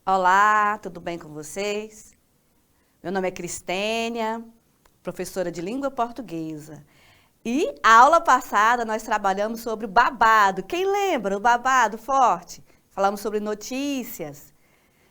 Olá, tudo bem com vocês? Meu nome é Cristênia, professora de língua portuguesa. E a aula passada nós trabalhamos sobre o babado. Quem lembra o babado forte? Falamos sobre notícias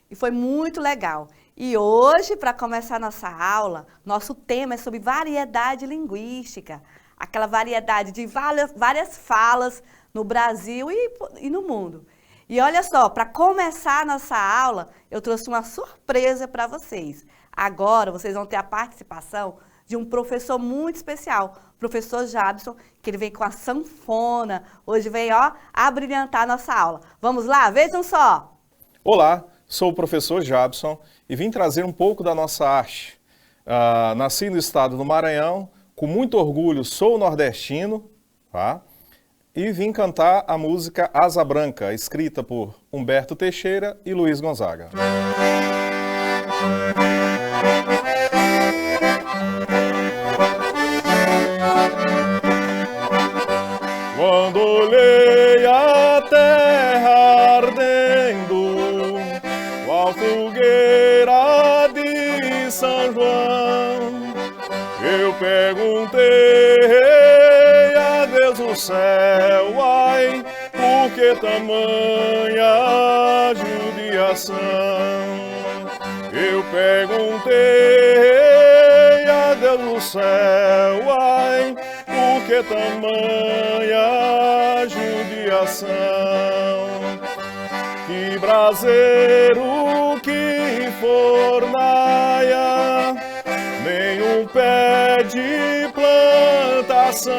e foi muito legal. E hoje, para começar nossa aula, nosso tema é sobre variedade linguística. Aquela variedade de várias falas no Brasil e no mundo. E olha só, para começar a nossa aula, eu trouxe uma surpresa para vocês. Agora vocês vão ter a participação de um professor muito especial, o professor Jabson, que ele vem com a sanfona. Hoje vem, ó, abrilhantar a nossa aula. Vamos lá? Vejam só! Olá, sou o professor Jabson e vim trazer um pouco da nossa arte. Nasci no estado do Maranhão, com muito orgulho sou nordestino, tá? E vim cantar a música Asa Branca, escrita por Humberto Teixeira e Luiz Gonzaga. Quando olhei a terra ardendo, qual fogueira de São João, eu perguntei a Deus do céu, ai, por que tamanha judiação? Eu perguntei a Deus do céu, ai, por que tamanha judiação? Que braseiro, que fornaia, nenhum pé de plantação.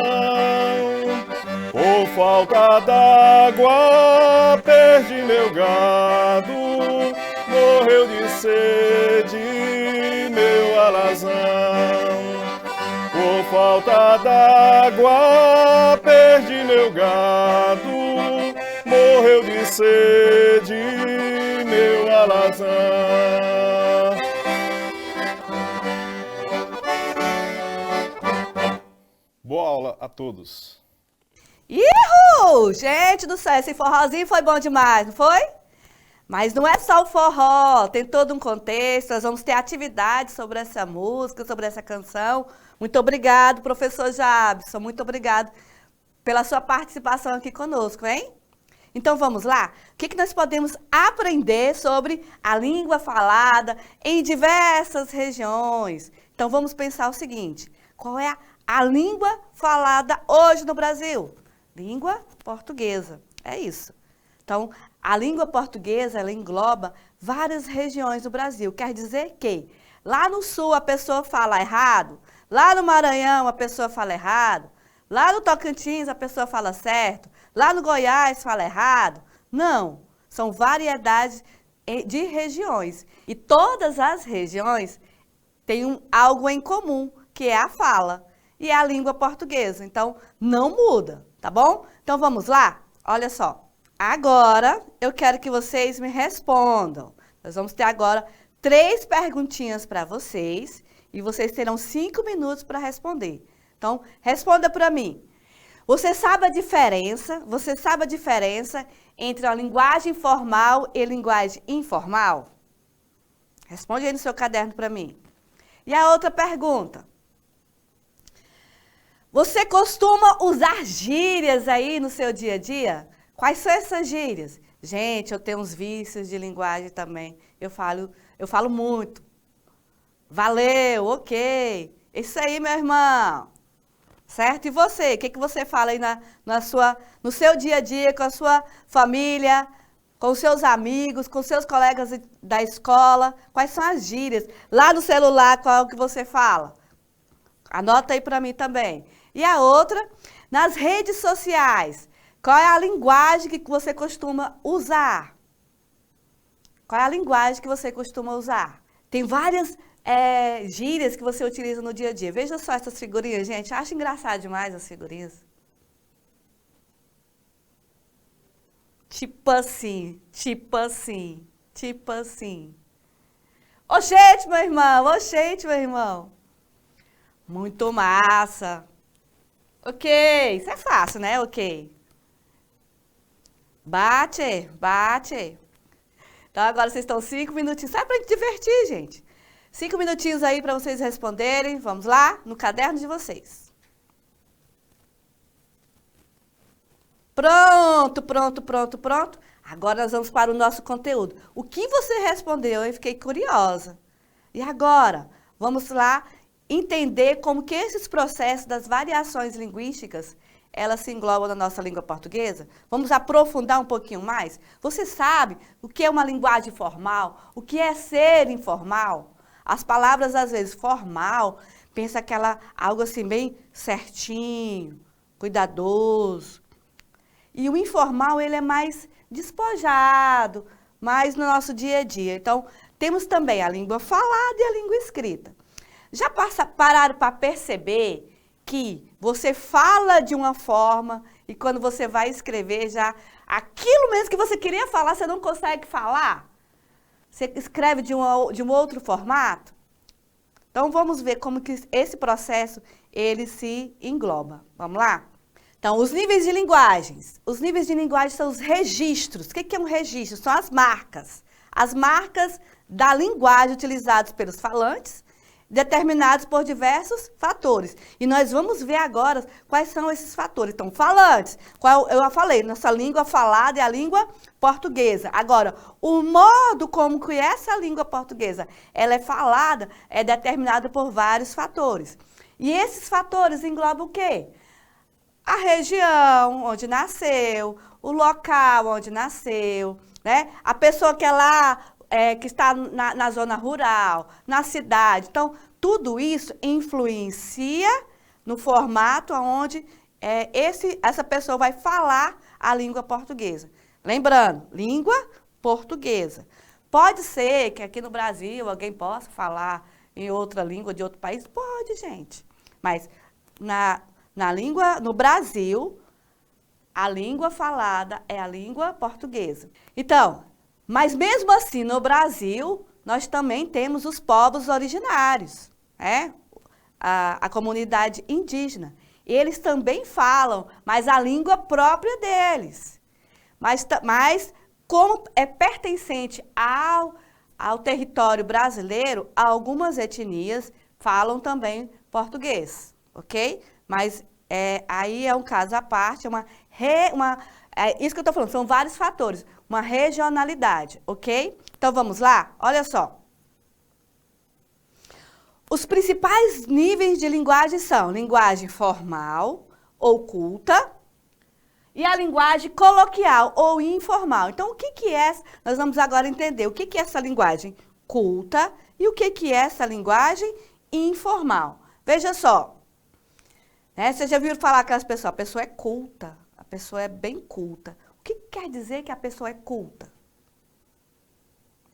Por falta d'água perdi meu gado, morreu de sede meu alazão. Por falta d'água perdi meu gado, morreu de sede meu alazão. Boa aula a todos. Ihu! Gente do céu, esse forrozinho foi bom demais, não foi? Mas não é só o forró, tem todo um contexto, nós vamos ter atividades sobre essa música, sobre essa canção. Muito obrigado, professor Jabson, muito obrigado pela sua participação aqui conosco, hein? Então vamos lá? O que nós podemos aprender sobre a língua falada em diversas regiões? Então vamos pensar o seguinte, qual é a língua falada hoje no Brasil? Língua portuguesa, é isso. Então, a língua portuguesa, ela engloba várias regiões do Brasil. Quer dizer que lá no sul a pessoa fala errado, lá no Maranhão a pessoa fala errado, lá no Tocantins a pessoa fala certo, lá no Goiás fala errado. Não, são variedades de regiões. E todas as regiões têm algo em comum, que é a fala. E é a língua portuguesa. Então, não muda, tá bom? Então, vamos lá? Olha só. Agora, eu quero que vocês me respondam. Nós vamos ter agora 3 perguntinhas para vocês e vocês terão 5 minutos para responder. Então, responda para mim. Você sabe a diferença entre a linguagem formal e linguagem informal? Responde aí no seu caderno para mim. E a outra pergunta. Você costuma usar gírias aí no seu dia a dia? Quais são essas gírias? Gente, eu tenho uns vícios de linguagem também. Eu falo muito. Valeu, ok. Isso aí, meu irmão. Certo? E você? O que você fala aí no seu dia a dia, com a sua família, com os seus amigos, com os seus colegas da escola? Quais são as gírias? Lá no celular, qual é o que você fala? Anota aí para mim também. E a outra, nas redes sociais, qual é a linguagem que você costuma usar? Qual é a linguagem que você costuma usar? Tem várias gírias que você utiliza no dia a dia. Veja só essas figurinhas, gente. Acho engraçado demais as figurinhas. Tipo assim, tipo assim, tipo assim. Oxente, meu irmão, oxente, meu irmão. Muito massa. Ok, isso é fácil, né? Ok. Bate, bate. Então agora vocês estão 5 minutinhos. Sai pra gente divertir, gente. 5 minutinhos aí para vocês responderem. Vamos lá, no caderno de vocês. Pronto, pronto, pronto, pronto. Agora nós vamos para o nosso conteúdo. O que você respondeu? Eu fiquei curiosa. E agora, vamos lá entender como que esses processos das variações linguísticas, elas se englobam na nossa língua portuguesa? Vamos aprofundar um pouquinho mais? Você sabe o que é uma linguagem formal? O que é ser informal? As palavras, às vezes, formal, pensa algo assim bem certinho, cuidadoso. E o informal, ele é mais despojado, mais no nosso dia a dia. Então, temos também a língua falada e a língua escrita. Já pararam para perceber que você fala de uma forma e quando você vai escrever já aquilo mesmo que você queria falar, você não consegue falar? Você escreve de um outro formato? Então, vamos ver como que esse processo, ele se engloba. Vamos lá? Então, os níveis de linguagens. Os níveis de linguagem são os registros. O que é um registro? São as marcas. As marcas da linguagem utilizadas pelos falantes, determinados por diversos fatores. E nós vamos ver agora quais são esses fatores. Então, falantes, eu já falei, nossa língua falada é a língua portuguesa. Agora, o modo como que essa língua portuguesa ela é falada é determinado por vários fatores. E esses fatores englobam o quê? A região onde nasceu, o local onde nasceu, né? A pessoa que é lá, que está na zona rural, na cidade. Então, tudo isso influencia no formato onde essa pessoa vai falar a língua portuguesa. Lembrando, língua portuguesa. Pode ser que aqui no Brasil alguém possa falar em outra língua de outro país? Pode, gente. Mas no Brasil, a língua falada é a língua portuguesa. Então, mas mesmo assim, no Brasil, nós também temos os povos originários, né? A comunidade indígena. Eles também falam, mas a língua própria deles. Mas como é pertencente ao território brasileiro, algumas etnias falam também português, ok? Mas aí é um caso à parte, isso que eu estou falando, são vários fatores, uma regionalidade, ok? Então vamos lá? Olha só. Os principais níveis de linguagem são linguagem formal ou culta e a linguagem coloquial ou informal. Então, o que é? Nós vamos agora entender o que é essa linguagem culta e o que é essa linguagem informal. Veja só. Vocês já viram falar aquelas pessoas, a pessoa é culta, a pessoa é bem culta. O que quer dizer que a pessoa é culta?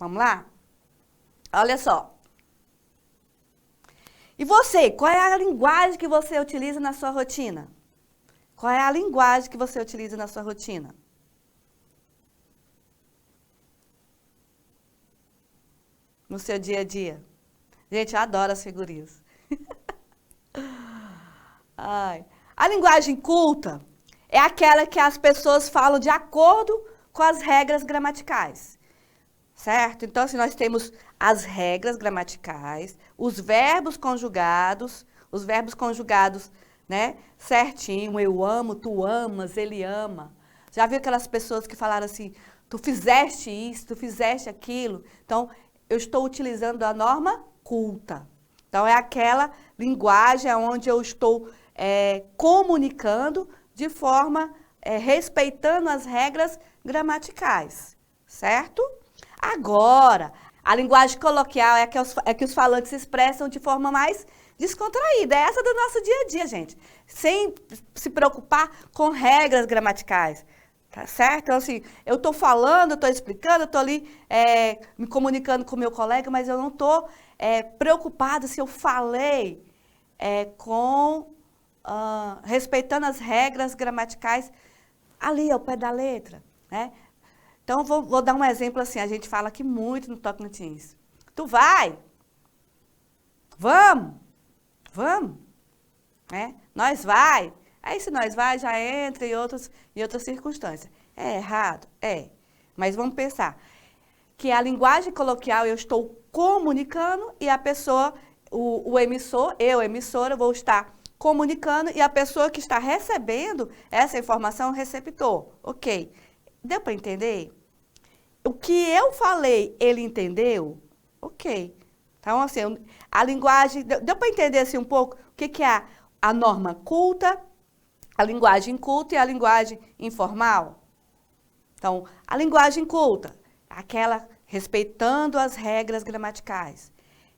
Vamos lá? Olha só. E você, qual é a linguagem que você utiliza na sua rotina? Qual é a linguagem que você utiliza na sua rotina? No seu dia a dia? Gente, eu adoro as figurinhas. Ai. A linguagem culta é aquela que as pessoas falam de acordo com as regras gramaticais, certo? Então, assim, nós temos as regras gramaticais, os verbos conjugados, né, certinho, eu amo, tu amas, ele ama. Já viu aquelas pessoas que falaram assim, tu fizeste isso, tu fizeste aquilo? Então, eu estou utilizando a norma culta. Então, é aquela linguagem onde eu estou comunicando de forma respeitando as regras gramaticais, certo? Agora, a linguagem coloquial é que os falantes se expressam de forma mais descontraída. É essa do nosso dia a dia, gente. Sem se preocupar com regras gramaticais. Tá certo? Então, assim, eu estou falando, eu estou explicando, eu estou ali me comunicando com o meu colega, mas eu não estou preocupada se eu falei respeitando as regras gramaticais ali ao pé da letra, né? Então, vou dar um exemplo assim, a gente fala aqui muito no Tocantins. Tu vai? Vamos? Vamos? Né? Nós vai? Aí, se nós vai, já entra em outras circunstâncias. É errado? É. Mas vamos pensar. que a linguagem coloquial eu estou comunicando e a pessoa, o emissor, eu, emissora, vou estar comunicando e a pessoa que está recebendo essa informação, o receptor. Ok. Deu para entender? O que eu falei, ele entendeu? Ok. Então, assim, a linguagem... Deu para entender assim, um pouco o que é a norma culta, a linguagem culta e a linguagem informal? Então, a linguagem culta, aquela respeitando as regras gramaticais.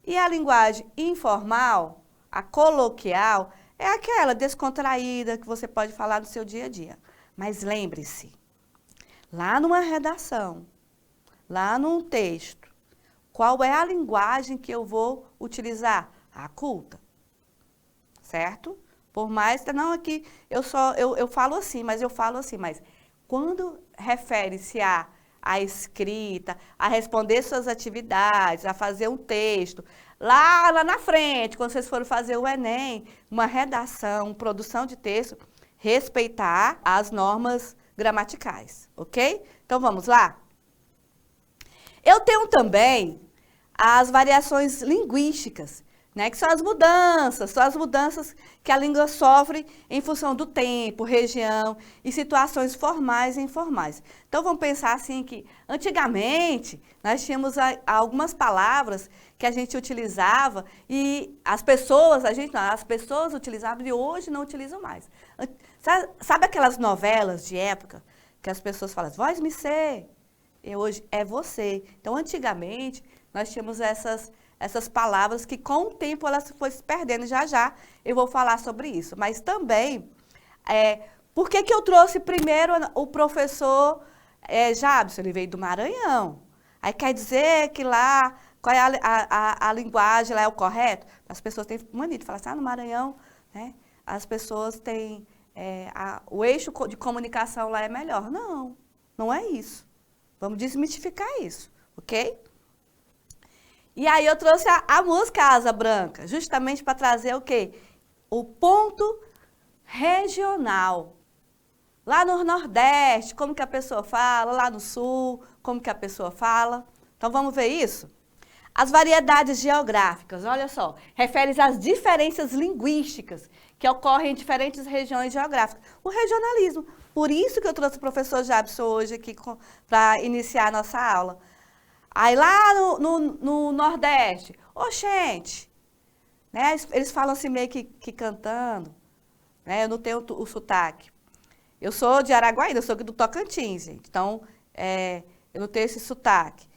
E a linguagem informal, a coloquial, é aquela descontraída que você pode falar no seu dia a dia. Mas lembre-se, lá numa redação, lá num texto, qual é a linguagem que eu vou utilizar? A culta. Certo? Por mais que não aqui eu falo assim, mas quando refere-se à escrita, a responder suas atividades, a fazer um texto, lá na frente, quando vocês forem fazer o Enem, uma redação, produção de texto, respeitar as normas gramaticais, ok? Então vamos lá? Eu tenho também as variações linguísticas, né, que são as mudanças que a língua sofre em função do tempo, região e situações formais e informais. Então, vamos pensar assim que, antigamente, nós tínhamos algumas palavras que a gente utilizava e as pessoas utilizavam e hoje não utilizam mais. Sabe aquelas novelas de época que as pessoas falam, voz me ser, e hoje é você. Então, antigamente, nós tínhamos essas palavras que com o tempo elas foram se perdendo. Já eu vou falar sobre isso. Mas também, por que eu trouxe primeiro o professor Jabson? Ele veio do Maranhão. Aí quer dizer que lá, qual é a linguagem lá é o correto? As pessoas têm mania de falar assim, no Maranhão, né, as pessoas têm, o eixo de comunicação lá é melhor. Não, não é isso. Vamos desmitificar isso, ok? E aí eu trouxe a música Asa Branca, justamente para trazer o quê? O ponto regional. Lá no Nordeste, como que a pessoa fala, lá no Sul, como que a pessoa fala. Então vamos ver isso? As variedades geográficas, olha só, refere-se às diferenças linguísticas que ocorrem em diferentes regiões geográficas. O regionalismo, por isso que eu trouxe o professor Jabson hoje aqui para iniciar a nossa aula. Aí lá no Nordeste, gente, né, eles falam assim meio que cantando, né, eu não tenho o sotaque. Eu sou de Araguaína, eu sou aqui do Tocantins, gente, então eu não tenho esse sotaque.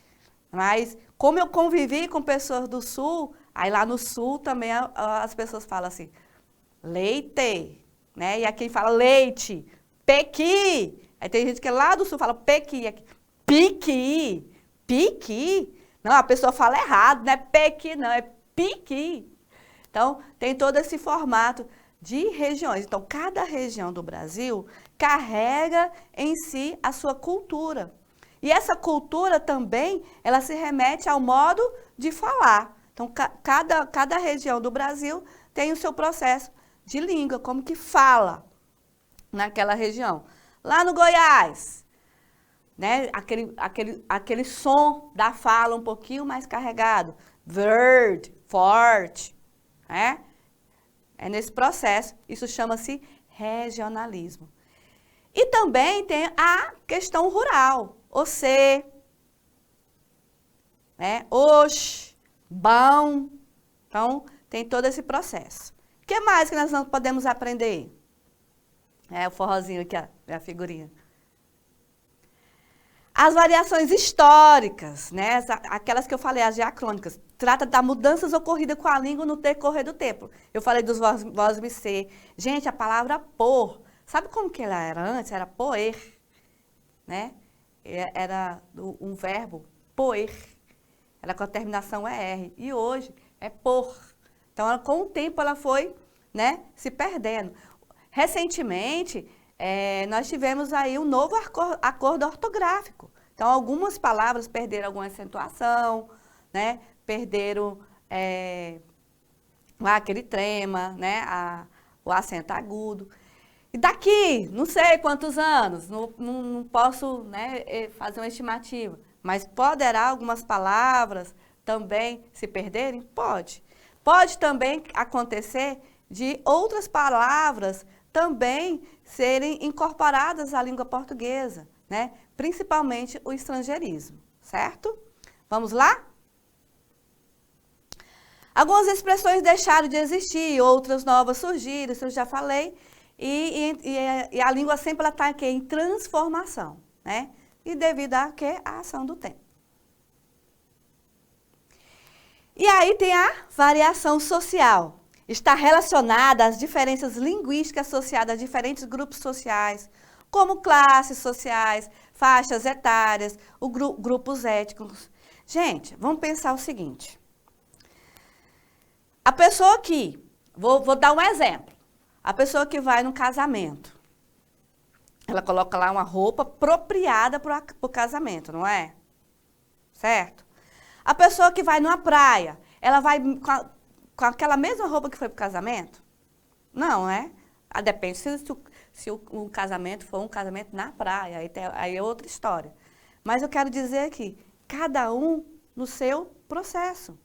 Mas como eu convivi com pessoas do Sul, aí lá no Sul também as pessoas falam assim, leite, né, e aqui fala leite, pequi. Aí tem gente que lá do Sul fala pequi, aqui, piqui. Piqui? Não, a pessoa fala errado, não é pequi, não, é piqui. Então, tem todo esse formato de regiões. Então, cada região do Brasil carrega em si a sua cultura. E essa cultura também, ela se remete ao modo de falar. Então, cada região do Brasil tem o seu processo de língua, como que fala naquela região. Lá no Goiás, né, aquele som da fala um pouquinho mais carregado, verde, forte, né? É nesse processo, isso chama-se regionalismo. E também tem a questão rural, você, né, oxe, bom, então tem todo esse processo. O que mais que nós não podemos aprender? O forrozinho aqui, a figurinha. As variações históricas, né, aquelas que eu falei, as diacrônicas, trata das mudanças ocorridas com a língua no decorrer do tempo. Eu falei dos vós me ser. Gente, a palavra por, sabe como que ela era antes? Era poer, né? Era um verbo, poer. Era com a terminação ER. E hoje é por. Então, com o tempo, ela foi, né, se perdendo. Recentemente, nós tivemos aí um novo acordo ortográfico. Então, algumas palavras perderam alguma acentuação, né? Perderam aquele trema, né? O acento agudo. E daqui, não sei quantos anos, não posso, né, fazer uma estimativa, Mas poderá algumas palavras também se perderem? Pode. Pode também acontecer de outras palavras também serem incorporadas à língua portuguesa, né? Principalmente o estrangeirismo, certo? Vamos lá? Algumas expressões deixaram de existir, outras novas surgiram, isso eu já falei, e a língua sempre está em transformação, né? E devido a quê? A ação do tempo. E aí tem a variação social. Está relacionada às diferenças linguísticas associadas a diferentes grupos sociais, como classes sociais, faixas etárias, grupos étnicos. Gente, vamos pensar o seguinte. A pessoa que, vou dar um exemplo, a pessoa que vai num casamento, ela coloca lá uma roupa apropriada para o casamento, não é? Certo? A pessoa que vai numa praia, ela vai com aquela mesma roupa que foi para o casamento? Não, é? Depende se o casamento for um casamento na praia, aí é outra história. Mas eu quero dizer que cada um no seu processo.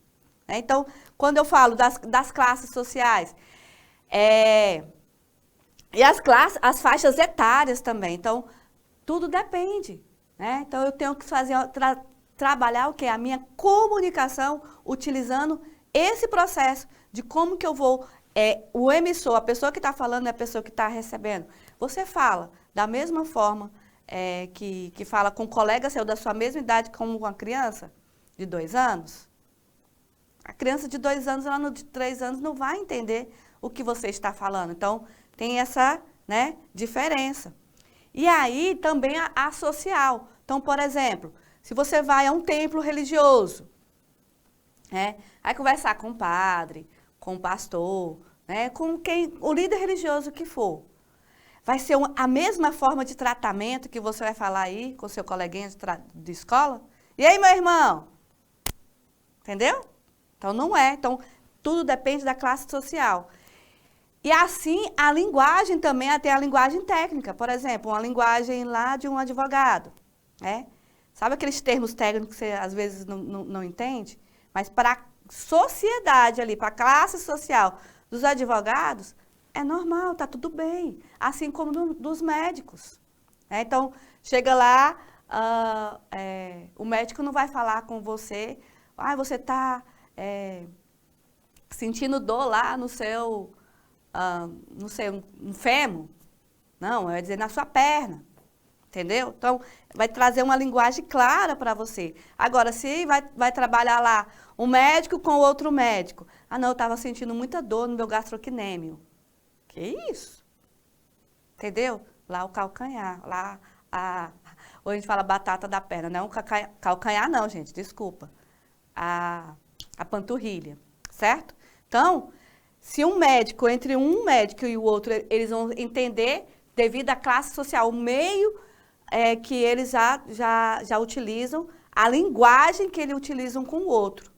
Então, quando eu falo das classes sociais, e as faixas etárias também. Então, tudo depende, né? Então, eu tenho que trabalhar o quê? A minha comunicação utilizando esse processo de como que eu vou... o emissor, a pessoa que está falando é a pessoa que está recebendo. Você fala da mesma forma que fala com um colega seu da sua mesma idade como uma criança de 2 anos? A criança de 2 anos, ela de 3 anos não vai entender o que você está falando. Então, tem essa, né, diferença. E aí, também a social. Então, por exemplo, se você vai a um templo religioso, né, vai conversar com o padre, com o pastor, né, com o líder religioso que for. Vai ser a mesma forma de tratamento que você vai falar aí com o seu coleguinha de escola? E aí, meu irmão? Entendeu? Então, não é. Então, tudo depende da classe social. E assim, a linguagem também, até a linguagem técnica. Por exemplo, uma linguagem lá de um advogado, né? Sabe aqueles termos técnicos que você, às vezes, não entende? Mas para a sociedade ali, para a classe social dos advogados, é normal, está tudo bem. Assim como dos médicos. Então, chega lá, o médico não vai falar com você, você está... sentindo dor lá no seu, não sei, um fêmur. Não, vai dizer na sua perna, entendeu? Então, vai trazer uma linguagem clara para você. Agora, se vai trabalhar lá um médico com outro médico. Não, eu estava sentindo muita dor no meu gastrocnêmio. Que isso? Entendeu? Lá o calcanhar, lá hoje a gente fala batata da perna, não é calcanhar não, gente, desculpa. A panturrilha, certo? Então, se entre um médico e o outro, eles vão entender, devido à classe social, o meio que eles já utilizam, a linguagem que eles utilizam com o outro,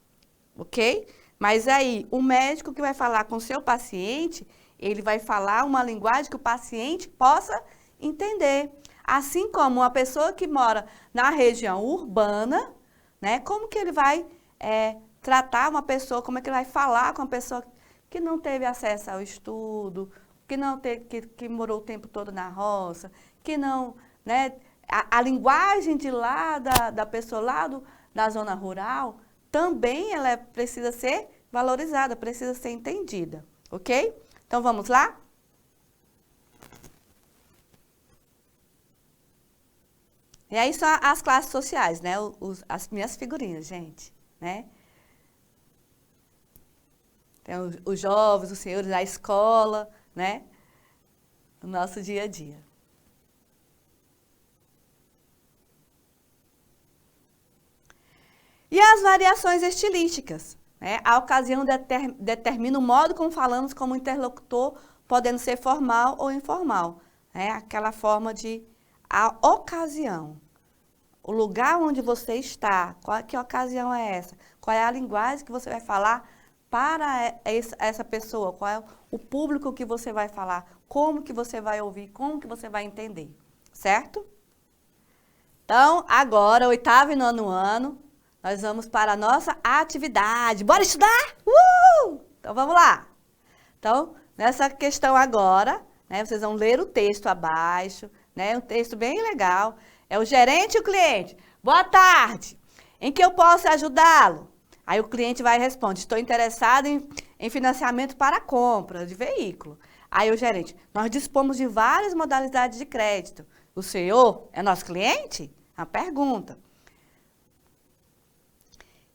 ok? Mas aí, o médico que vai falar com o seu paciente, ele vai falar uma linguagem que o paciente possa entender. Assim como uma pessoa que mora na região urbana, né, como que ele vai... tratar uma pessoa, como é que ele vai falar com uma pessoa que não teve acesso ao estudo, que morou o tempo todo na roça, que não, né? A linguagem de lá, da pessoa lá da zona rural, também ela precisa ser valorizada, precisa ser entendida, ok? Então, vamos lá? E aí são as classes sociais, né? As minhas figurinhas, gente, né? Tem os jovens, os senhores da escola, né? No nosso dia a dia. E as variações estilísticas, né? A ocasião determina o modo como falamos como interlocutor, podendo ser formal ou informal. Né? Aquela forma de a ocasião. O lugar onde você está, que ocasião é essa? Qual é a linguagem que você vai falar para essa pessoa? Qual é o público que você vai falar? Como que você vai ouvir? Como que você vai entender? Certo? Então, agora, 8º e 9º ano, nós vamos para a nossa atividade. Bora estudar? Então, vamos lá. Então, nessa questão agora, né, vocês vão ler o texto abaixo, né, um texto bem legal. É o gerente e o cliente. Boa tarde. Em que eu posso ajudá-lo? Aí o cliente vai e responde, estou interessado em financiamento para compra de veículo. Aí o gerente, nós dispomos de várias modalidades de crédito. O senhor é nosso cliente? A pergunta.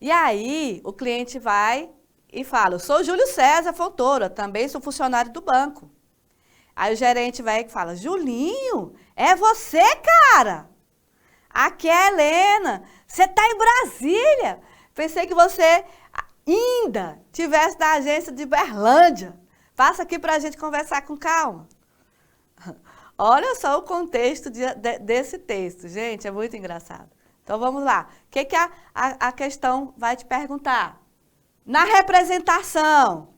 E aí o cliente vai e fala, eu sou Júlio César Fontoura, também sou funcionário do banco. Aí o gerente vai e fala, Julinho, é você, cara? Aqui é a Helena, você está em Brasília. Pensei que você ainda estivesse na agência de Berlândia. Passa aqui para a gente conversar com calma. Olha só o contexto desse texto, gente, é muito engraçado. Então vamos lá. O que a questão vai te perguntar? Na representação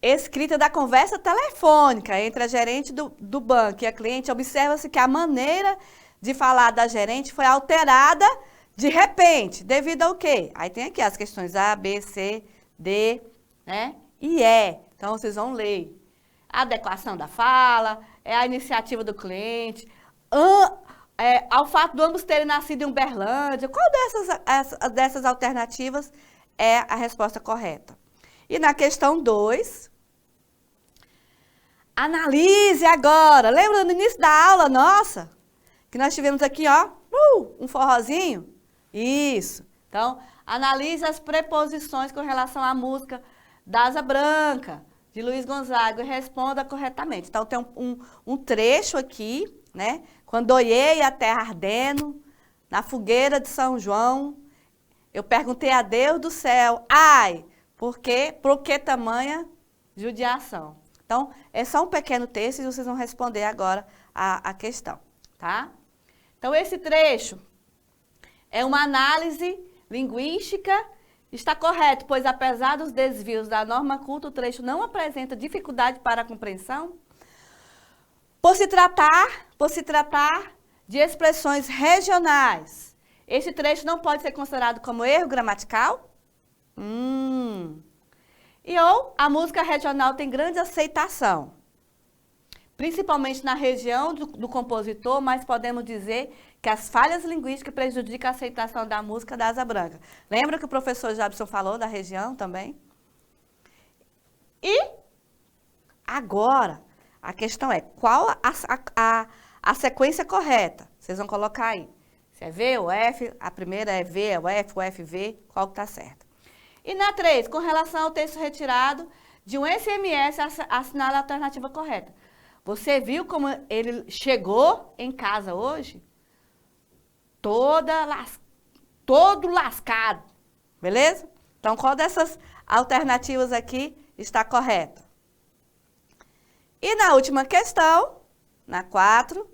escrita da conversa telefônica entre a gerente do banco e a cliente, observa-se que a maneira de falar da gerente foi alterada de repente, devido ao quê? Aí tem aqui as questões A, B, C, D, né? E E. Então vocês vão ler. A adequação da fala, a iniciativa do cliente, ao fato de ambos terem nascido em Uberlândia. Qual dessas alternativas é a resposta correta? E na questão 2, analise agora. Lembra no início da aula nossa? Que nós tivemos aqui, ó, um forrozinho? Isso. Então, analise as preposições com relação à música da Asa Branca, de Luiz Gonzaga, e responda corretamente. Então, tem um trecho aqui, né? Quando olhei a terra ardendo, na fogueira de São João, eu perguntei a Deus do céu, ai, por que tamanha judiação? Então, é só um pequeno texto e vocês vão responder agora a questão, tá? Então, esse trecho é uma análise linguística. Está correto, pois apesar dos desvios da norma culta, o trecho não apresenta dificuldade para a compreensão. Por se tratar de expressões regionais, esse trecho não pode ser considerado como erro gramatical? E ou a música regional tem grande aceitação, principalmente na região do compositor, mas podemos dizer que as falhas linguísticas prejudicam a aceitação da música da Asa Branca. Lembra que o professor Jabson falou da região também? E agora, a questão é, qual a sequência correta? Vocês vão colocar aí. Se é V ou F, a primeira é V, é o F, o F, V, qual que está certo? E na 3, com relação ao texto retirado de um SMS, assinale a alternativa correta. Você viu como ele chegou em casa hoje? Todo lascado, beleza? Então, qual dessas alternativas aqui está correta? E na última questão, na 4,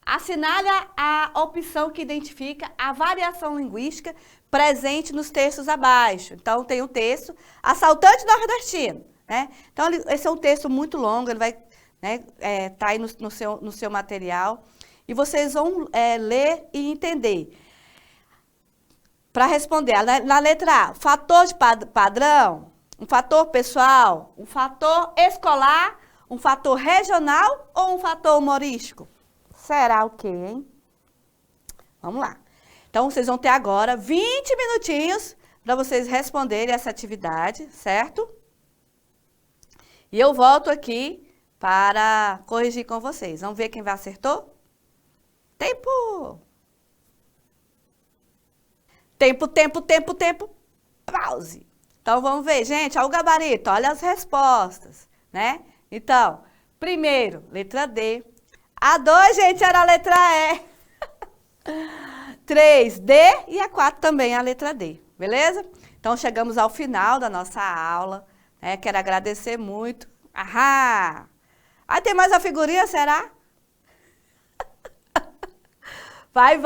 assinale a opção que identifica a variação linguística presente nos textos abaixo. Então, tem o texto assaltante nordestino, né? Então, esse é um texto muito longo, ele vai, né, tá aí no seu material. E vocês vão ler e entender. Para responder, na letra A, fator de padrão, um fator pessoal, um fator escolar, um fator regional ou um fator humorístico? Será o quê, hein? Vamos lá. Então, vocês vão ter agora 20 minutinhos para vocês responderem essa atividade, certo? E eu volto aqui para corrigir com vocês. Vamos ver quem vai acertou? Tempo! Tempo. Pause. Então, vamos ver, gente. Olha o gabarito, olha as respostas, né? Então, primeiro, letra D. A 2, gente, era a letra E. 3, D. E a 4 também a letra D, beleza? Então, chegamos ao final da nossa aula, né? Quero agradecer muito. Ahá! Aí tem mais a figurinha, será? Vai.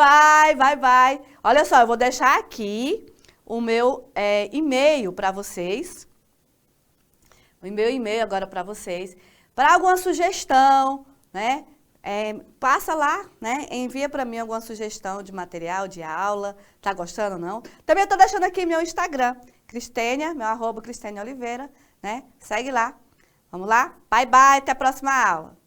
Olha só, eu vou deixar aqui o meu e-mail para vocês. O meu e-mail agora para vocês. Para alguma sugestão, né? Passa lá, né? Envia para mim alguma sugestão de material, de aula. Tá gostando ou não? Também eu tô deixando aqui meu Instagram, Cristênia, meu @Cristênia Oliveira, né? Segue lá. Vamos lá? Bye, bye. Até a próxima aula.